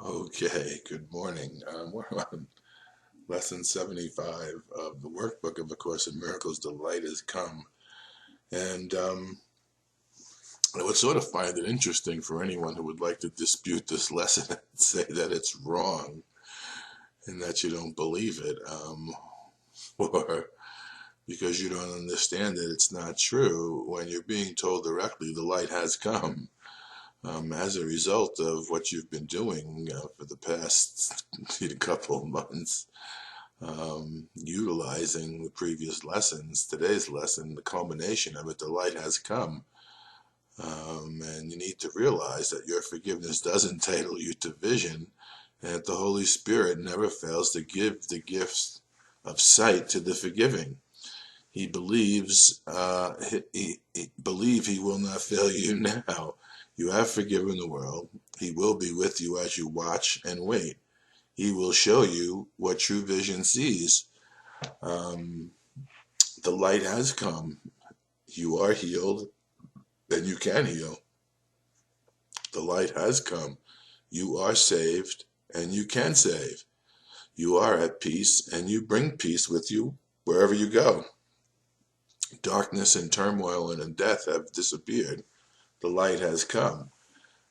Okay, good morning. We're on lesson 75 of the workbook of A Course in Miracles, The Light Has Come. And I would sort of find it interesting for anyone who would like to dispute this lesson and say that it's wrong and that you don't believe it, or because you don't understand that it's not true when you're being told directly the light has come. As a result of what you've been doing for the past couple of months, utilizing the previous lessons, today's lesson, the culmination of it, the light has come. And you need to realize that your forgiveness does entitle you to vision, and that the Holy Spirit never fails to give the gifts of sight to the forgiving. He believes, believe he will not fail you now. You have forgiven the world. He will be with you as you watch and wait. He will show you what true vision sees. Um, the light has come. You are healed, and you can heal. The light has come. You are saved, and you can save. You are at peace, and you bring peace with you wherever you go. Darkness and turmoil and death have disappeared. The light has come.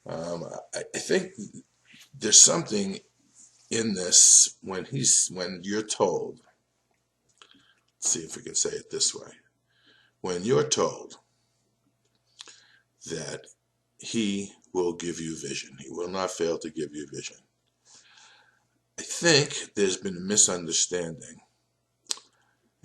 I think there's something in this when you're told. Let's see if we can say it this way. When you're told that he will give you vision, he will not fail to give you vision, I think there's been a misunderstanding.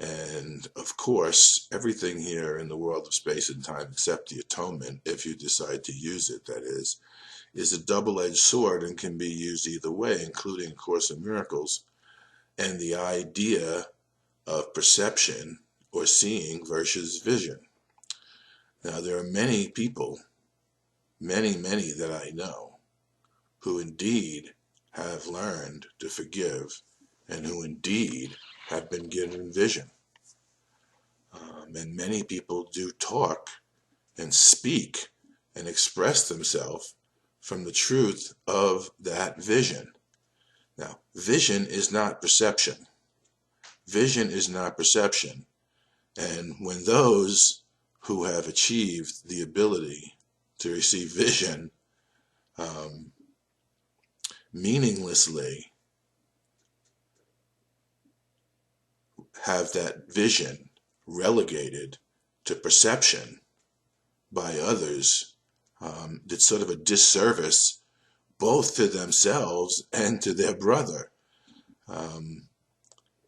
And of course, everything here in the world of space and time, except the atonement, if you decide to use it, that is a double-edged sword and can be used either way, including A Course in Miracles and the idea of perception or seeing versus vision. Now, there are many people, many that I know, who indeed have learned to forgive and who indeed have been given vision. And many people do talk and speak and express themselves from the truth of that vision. Now, vision is not perception. Vision is not perception. And when those who have achieved the ability to receive vision meaninglessly have that vision relegated to perception by others, it's sort of a disservice both to themselves and to their brother,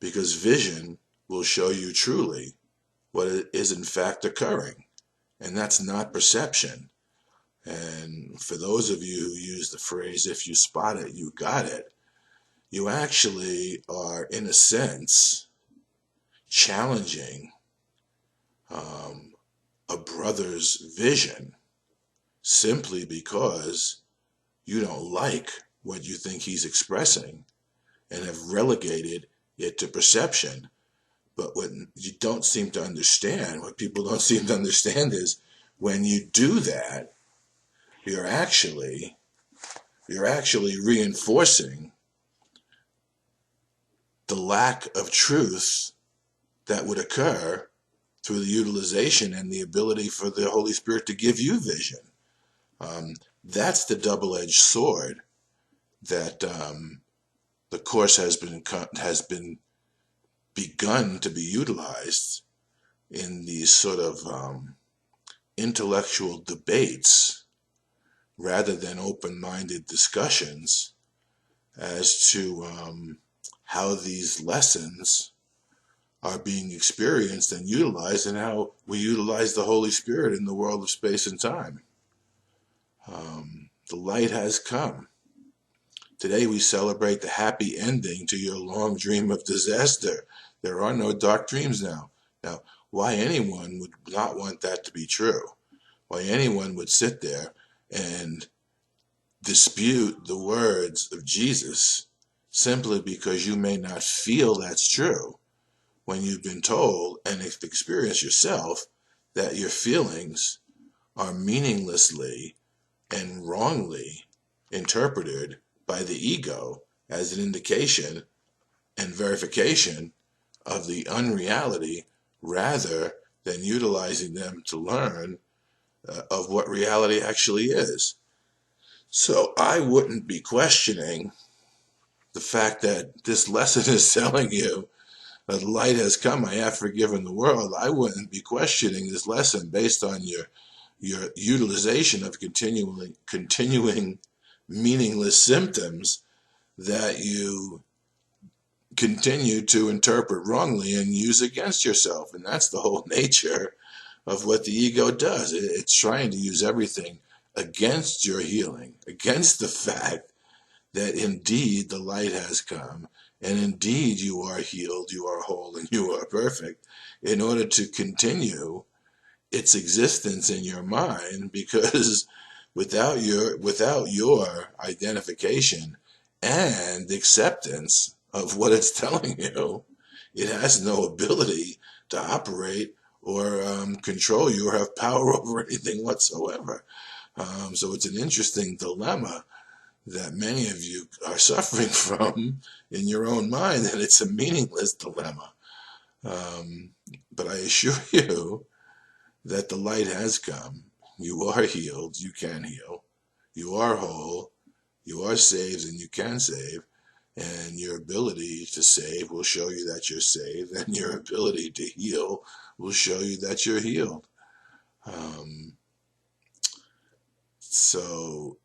because vision will show you truly what is in fact occurring, and that's not perception. And for those of you who use the phrase, if you spot it, you got it, you actually are, in a sense, challenging a brother's vision simply because you don't like what you think he's expressing and have relegated it to perception. But what you don't seem to understand, what people don't seem to understand is when you do that, you're actually reinforcing the lack of truth that would occur through the utilization and the ability for the Holy Spirit to give you vision. That's the double-edged sword that the Course has been begun to be utilized in these sort of intellectual debates rather than open-minded discussions as to how these lessons are being experienced and utilized and how we utilize the Holy Spirit in the world of space and time. The light has come. Today we celebrate the happy ending to your long dream of disaster. There are no dark dreams now. Now, why anyone would not want that to be true, why anyone would sit there and dispute the words of Jesus simply because you may not feel that's true when you've been told and experienced yourself that your feelings are meaninglessly and wrongly interpreted by the ego as an indication and verification of the unreality rather than utilizing them to learn of what reality actually is. So I wouldn't be questioning the fact that this lesson is telling you that light has come, I have forgiven the world. I wouldn't be questioning this lesson based on your utilization of continuing meaningless symptoms that you continue to interpret wrongly and use against yourself. And that's the whole nature of what the ego does. It's trying to use everything against your healing, against the fact that indeed the light has come, and indeed you are healed, you are whole, and you are perfect, in order to continue its existence in your mind, because without your identification and acceptance of what it's telling you, it has no ability to operate or control you or have power over anything whatsoever. So it's an interesting dilemma that many of you are suffering from in your own mind, and it's a meaningless dilemma. But I assure you that the light has come. You are healed, you can heal. You are whole, you are saved, and you can save. And your ability to save will show you that you're saved, and your ability to heal will show you that you're healed. So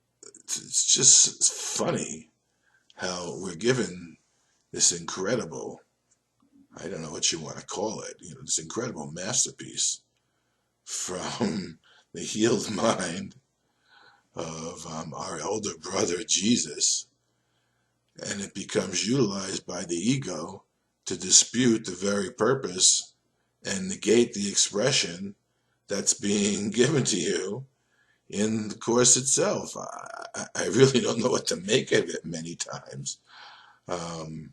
it's just funny how we're given this incredible, I don't know what you want to call it, this incredible masterpiece from the healed mind of our elder brother Jesus, and it becomes utilized by the ego to dispute the very purpose and negate the expression that's being given to you in the Course itself. I really don't know what to make of it many times. And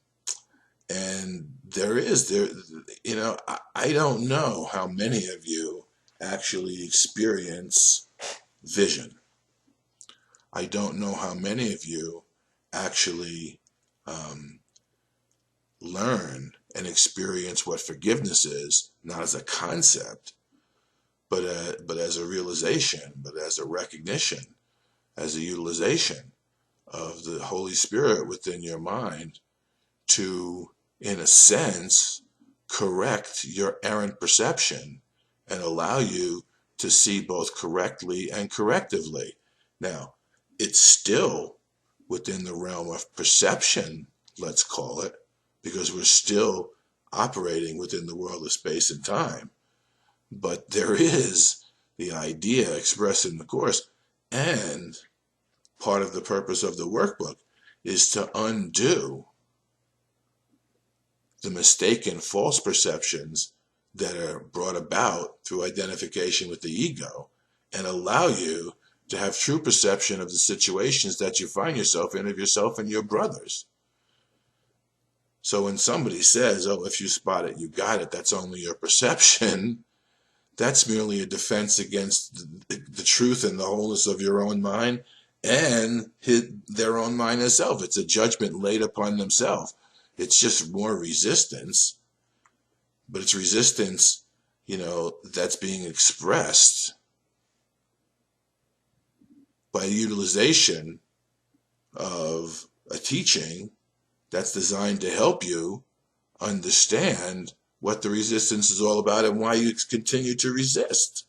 I don't know how many of you actually experience vision. I don't know how many of you actually learn and experience what forgiveness is, not as a concept, but as a realization, but as a recognition, as a utilization of the Holy Spirit within your mind to, in a sense, correct your errant perception and allow you to see both correctly and correctively. Now, it's still within the realm of perception, let's call it, because we're still operating within the world of space and time. But there is the idea expressed in the Course, and part of the purpose of the workbook is to undo the mistaken false perceptions that are brought about through identification with the ego and allow you to have true perception of the situations that you find yourself in, of yourself and your brothers. So when somebody says, oh, if you spot it, you got it, that's only your perception, that's merely a defense against the truth and the wholeness of your own mind and their own mind itself. It's a judgment laid upon themselves. It's just more resistance, but it's resistance, that's being expressed by utilization of a teaching that's designed to help you understand what the resistance is all about and why you continue to resist.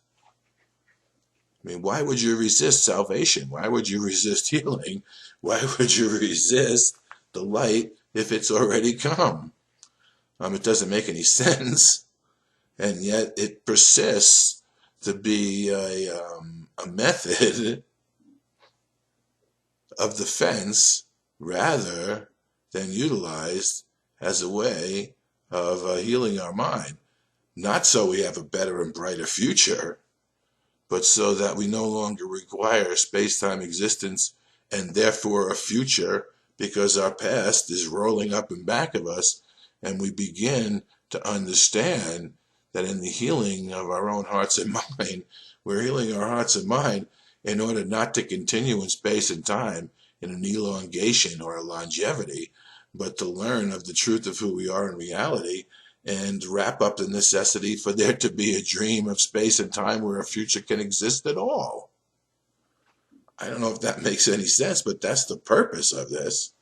I mean, why would you resist salvation? Why would you resist healing? Why would you resist the light if it's already come? It doesn't make any sense, and yet it persists to be a method of defense rather than utilized as a way of healing our mind. Not so we have a better and brighter future, but so that we no longer require space-time existence and therefore a future, because our past is rolling up in back of us, and we begin to understand that in the healing of our own hearts and mind, we're healing our hearts and mind in order not to continue in space and time in an elongation or a longevity, but to learn of the truth of who we are in reality and wrap up the necessity for there to be a dream of space and time where a future can exist at all. I don't know if that makes any sense, but that's the purpose of this.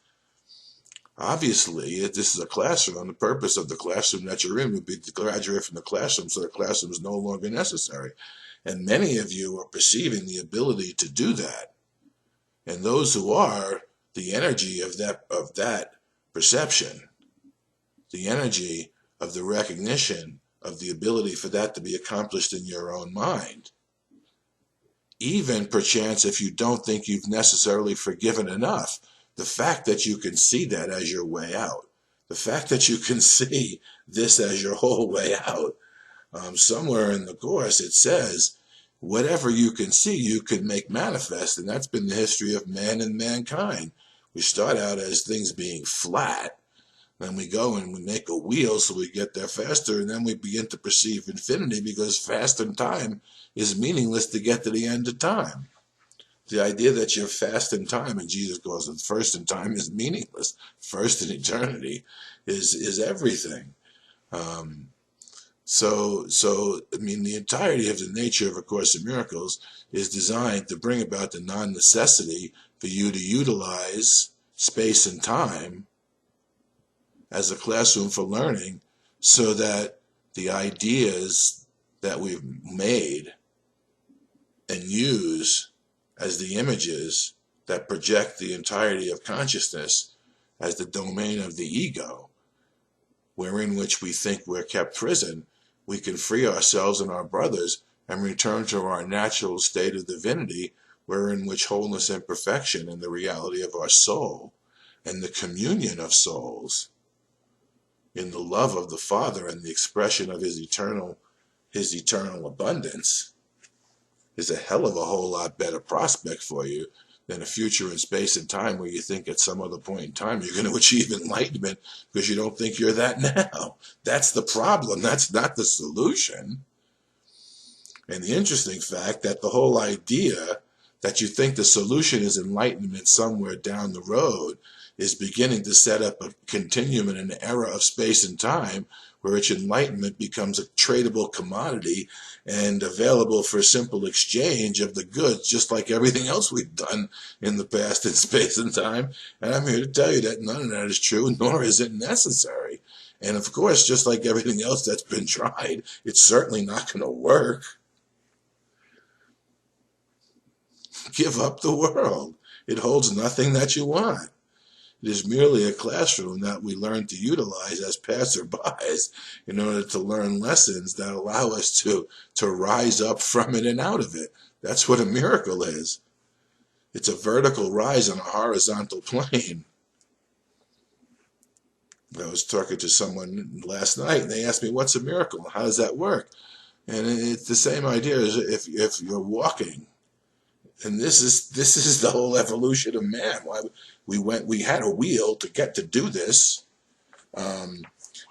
Obviously, if this is a classroom, the purpose of the classroom that you're in would be to graduate from the classroom so the classroom is no longer necessary. And many of you are perceiving the ability to do that. And those who are, the energy of that perception, the energy of the recognition of the ability for that to be accomplished in your own mind. Even perchance if you don't think you've necessarily forgiven enough, the fact that you can see that as your way out, the fact that you can see this as your whole way out, somewhere in the Course it says, whatever you can see, you can make manifest, and that's been the history of man and mankind. We start out as things being flat, then we go and we make a wheel so we get there faster, and then we begin to perceive infinity because fast in time is meaningless to get to the end of time. The idea that you're fast in time, and Jesus calls it first in time, is meaningless. First in eternity is everything. So I mean, the entirety of the nature of A Course in Miracles is designed to bring about the non-necessity for you to utilize space and time as a classroom for learning, so that the ideas that we've made and use as the images that project the entirety of consciousness as the domain of the ego, wherein which we think we're kept prison, we can free ourselves and our brothers and return to our natural state of divinity, wherein which wholeness and perfection and the reality of our soul and the communion of souls in the love of the Father and the expression of his eternal abundance is a hell of a whole lot better prospect for you than a future in space and time where you think at some other point in time you're going to achieve enlightenment because you don't think you're that now. That's the problem. That's not the solution. And the interesting fact that the whole idea that you think the solution is enlightenment somewhere down the road is beginning to set up a continuum in an era of space and time where its enlightenment becomes a tradable commodity and available for simple exchange of the goods, just like everything else we've done in the past in space and time. And I'm here to tell you that none of that is true, nor is it necessary. And of course, just like everything else that's been tried, it's certainly not going to work. Give up the world. It holds nothing that you want. It is merely a classroom that we learn to utilize as passerbys in order to learn lessons that allow us to rise up from it and out of it. That's what a miracle is. It's a vertical rise on a horizontal plane. I was talking to someone last night, and they asked me, what's a miracle? How does that work? And it's the same idea as if you're walking. And this is the whole evolution of man. Why we had a wheel to get to do this.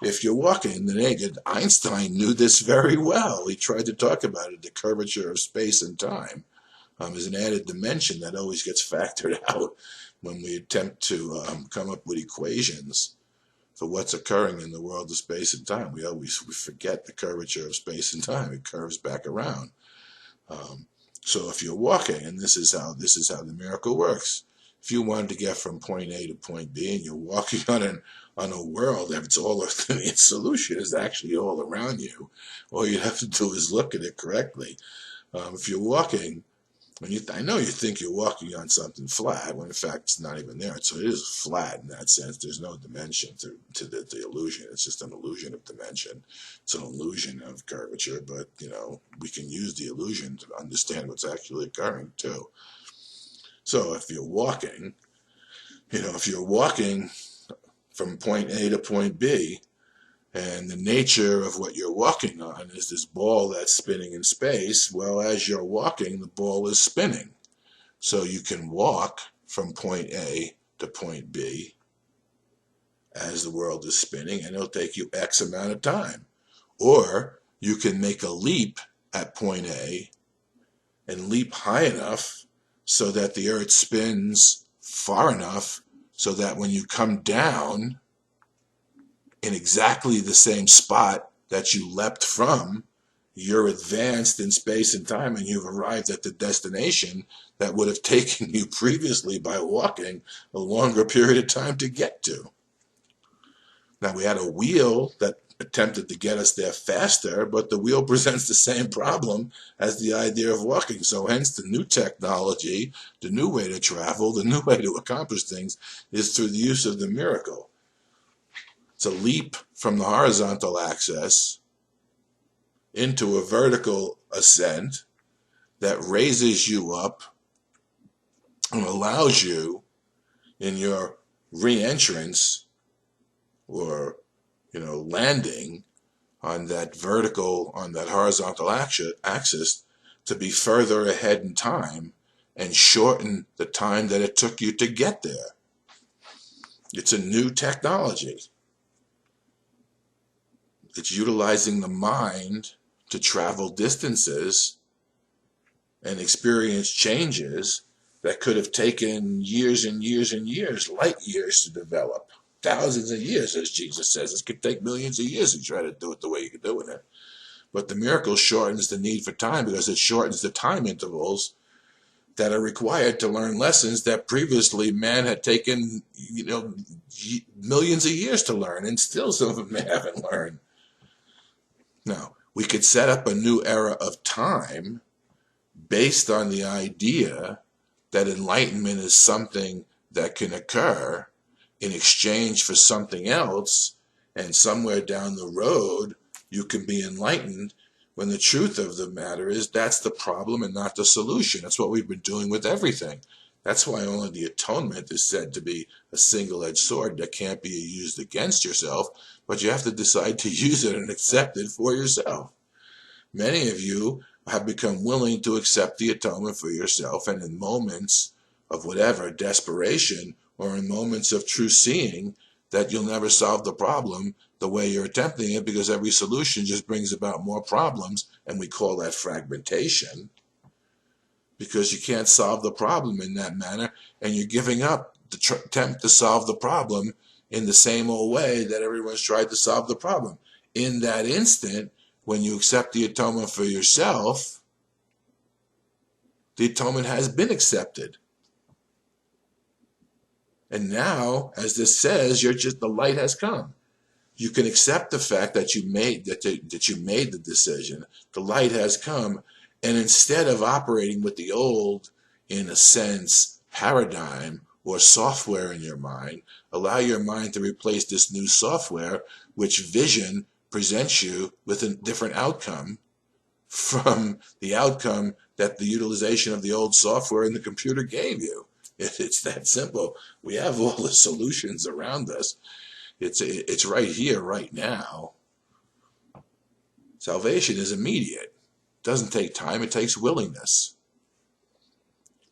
If you're walking, the naked Einstein knew this very well. He tried to talk about it. The curvature of space and time is an added dimension that always gets factored out when we attempt to come up with equations for what's occurring in the world of space and time. We forget the curvature of space and time. It curves back around. So if you're walking, and this is how the miracle works. If you wanted to get from point A to point B, and you're walking on a world, if it's all its solution is actually all around you, all you have to do is look at it correctly. If you're walking, I know you think you're walking on something flat, when in fact it's not even there. So it is flat in that sense. There's no dimension to the illusion. It's just an illusion of dimension. It's an illusion of curvature, but we can use the illusion to understand what's actually occurring too. So if you're walking, from point A to point B, and the nature of what you're walking on is this ball that's spinning in space. Well, as you're walking, the ball is spinning. So you can walk from point A to point B as the world is spinning, and it'll take you X amount of time. Or you can make a leap at point A and leap high enough so that the earth spins far enough so that when you come down in exactly the same spot that you leapt from, you're advanced in space and time and you've arrived at the destination that would have taken you previously by walking a longer period of time to get to. Now, we had a wheel that attempted to get us there faster, but the wheel presents the same problem as the idea of walking. So hence the new technology, the new way to travel, the new way to accomplish things is through the use of the miracle. It's a leap from the horizontal axis into a vertical ascent that raises you up and allows you in your re-entrance or landing on that horizontal axis to be further ahead in time and shorten the time that it took you to get there. It's a new technology. It's utilizing the mind to travel distances and experience changes that could have taken years and years and years, light years, to develop. Thousands of years, as Jesus says. It could take millions of years to try to do it the way you're doing it. But the miracle shortens the need for time because it shortens the time intervals that are required to learn lessons that previously man had taken, millions of years to learn, and still some of them haven't learned. Now, we could set up a new era of time based on the idea that enlightenment is something that can occur in exchange for something else, and somewhere down the road you can be enlightened, when the truth of the matter is that's the problem and not the solution. That's what we've been doing with everything. That's why only the atonement is said to be a single-edged sword that can't be used against yourself, but you have to decide to use it and accept it for yourself. Many of you have become willing to accept the atonement for yourself, and in moments of whatever desperation or in moments of true seeing that you'll never solve the problem the way you're attempting it, because every solution just brings about more problems, and we call that fragmentation, because you can't solve the problem in that manner, and you're giving up the attempt to solve the problem in the same old way that everyone's tried to solve the problem. In that instant, when you accept the atonement for yourself, the atonement has been accepted. And now, as this says, the light has come. You can accept the fact that you made the decision. The light has come, and instead of operating with the old, in a sense, paradigm or software in your mind, allow your mind to replace this new software, which vision presents you with a different outcome from the outcome that the utilization of the old software in the computer gave you. It's that simple. We have all the solutions around us. It's right here, right now. Salvation is immediate. It doesn't take time, it takes willingness.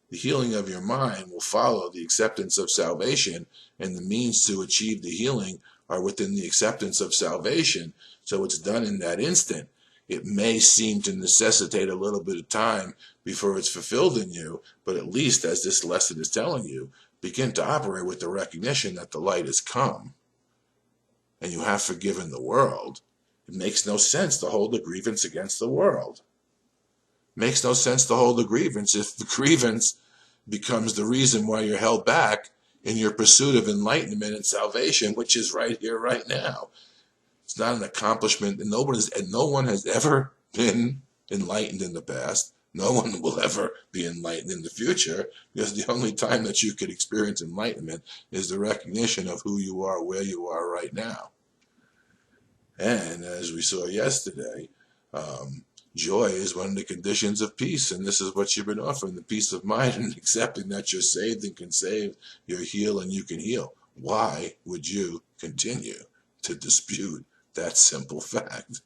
The healing of your mind will follow the acceptance of salvation, and the means to achieve the healing are within the acceptance of salvation, so it's done in that instant. It may seem to necessitate a little bit of time before it's fulfilled in you, but at least, as this lesson is telling you, begin to operate with the recognition that the light has come and you have forgiven the world. It makes no sense to hold a grievance against the world. It makes no sense to hold a grievance if the grievance becomes the reason why you're held back in your pursuit of enlightenment and salvation, which is right here, right now. It's not an accomplishment, and no one has ever been enlightened in the past. No one will ever be enlightened in the future, because the only time that you could experience enlightenment is the recognition of who you are, where you are right now. And as we saw yesterday, joy is one of the conditions of peace, and this is what you've been offering, the peace of mind and accepting that you're saved and can save, you're healed and you can heal. Why would you continue to dispute that simple fact?